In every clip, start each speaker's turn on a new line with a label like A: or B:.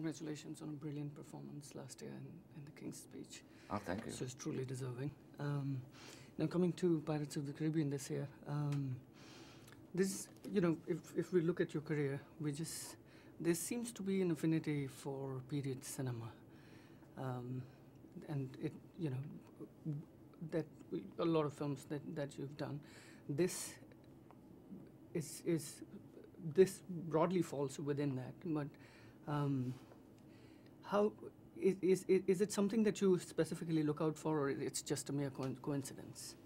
A: congratulations on a brilliant performance last year in the King's Speech.
B: Oh, thank you.
A: So it's truly deserving. Now coming to Pirates of the Caribbean this year, this, you know, if we look at your career, there seems to be an affinity for period cinema, and it, you know, that a lot of films that you've done, this this broadly falls within that, but how is it something that you specifically look out for, or it's just a mere coincidence?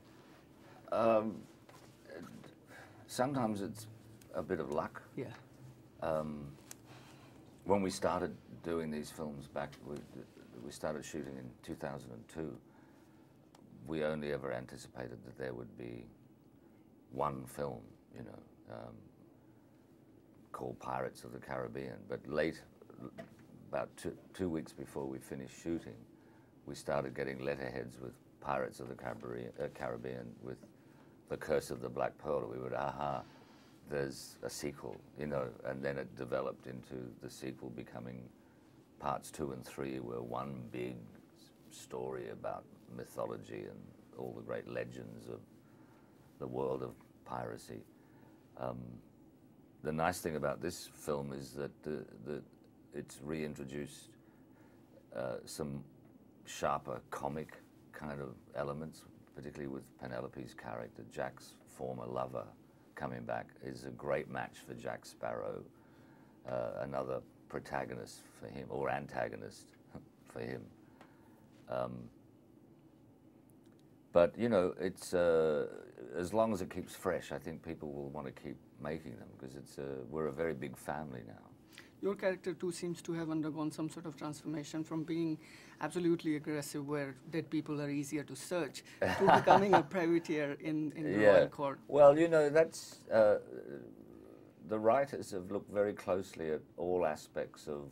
B: Sometimes it's a bit of luck.
A: Yeah.
B: When we started doing these films back, we started shooting in 2002, we only ever anticipated that there would be one film, you know, called Pirates of the Caribbean. But about two weeks before we finished shooting, we started getting letterheads with Pirates of the Caribbean with The Curse of the Black Pearl. We would, aha, there's a sequel, you know, and then it developed into the sequel becoming parts 2 and 3 were one big story about mythology and all the great legends of the world of piracy. The nice thing about this film is that it's reintroduced some sharper comic kind of elements, particularly with Penelope's character. Jack's former lover coming back is a great match for Jack Sparrow, another protagonist for him, or antagonist for him. But, you know, it's as long as it keeps fresh, I think people will want to keep making them, because we're a very big family now.
A: Your character too seems to have undergone some sort of transformation from being absolutely aggressive, where dead people are easier to search, to becoming a privateer in the royal court.
B: Well, you know, that's the writers have looked very closely at all aspects of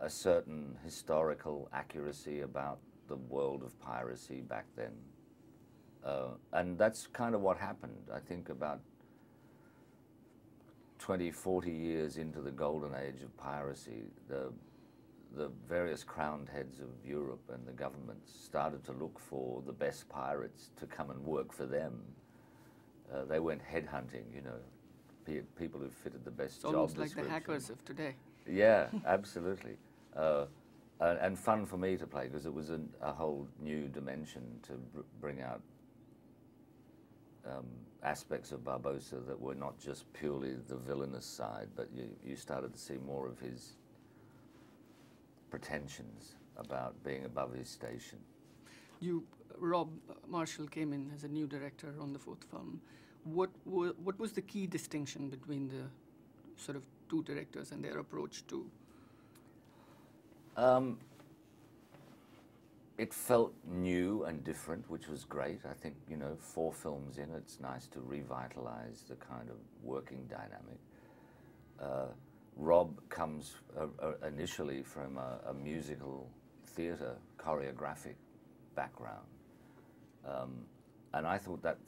B: a certain historical accuracy about the world of piracy back then. And that's kind of what happened. I think about 20, 40 years into the golden age of piracy, the various crowned heads of Europe and the governments started to look for the best pirates to come and work for them. They went headhunting, you know, people who fitted the best job
A: almost
B: description.
A: Like the hackers of today.
B: Yeah, absolutely. And fun for me to play, because it was a whole new dimension to bring out aspects of Barbossa that were not just purely the villainous side, but you started to see more of his pretensions about being above his station.
A: Rob Marshall came in as a new director on the 4th film. What was the key distinction between the sort of two directors and their approach to?
B: It felt new and different, which was great. I think, you know, 4 films in, it's nice to revitalize the kind of working dynamic. Rob comes initially from a musical theater choreographic background. And I thought that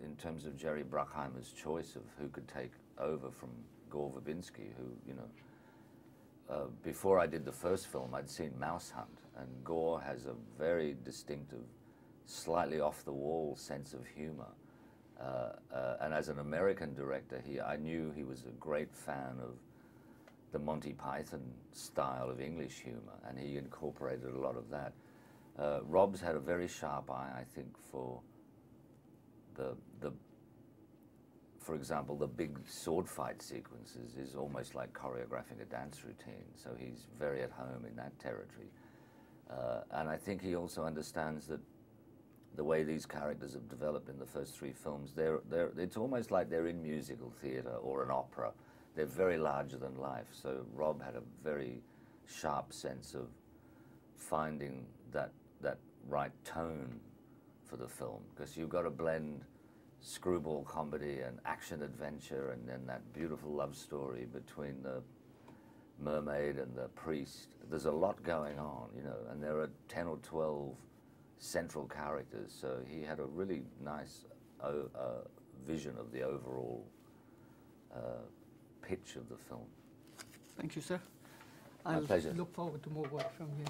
B: in terms of Jerry Bruckheimer's choice of who could take over from Gore Verbinski, who, you know, before I did the first film, I'd seen Mouse Hunt, and Gore has a very distinctive, slightly off-the-wall sense of humor. And as an American director, I knew he was a great fan of the Monty Python style of English humor, and he incorporated a lot of that. Rob's had a very sharp eye, I think, for for example, the big sword fight sequences is almost like choreographing a dance routine, so he's very at home in that territory. And I think he also understands that the way these characters have developed in the first 3 films, it's almost like they're in musical theater or an opera. They're very larger than life, so Rob had a very sharp sense of finding that right tone for the film, because you've got to blend screwball comedy and action adventure, and then that beautiful love story between the mermaid and the priest. There's a lot going on, you know, and there are 10 or 12 central characters, so he had a really nice vision of the overall pitch of the film.
A: Thank you, sir.
B: My
A: I'll
B: pleasure.
A: look forward to more work from you.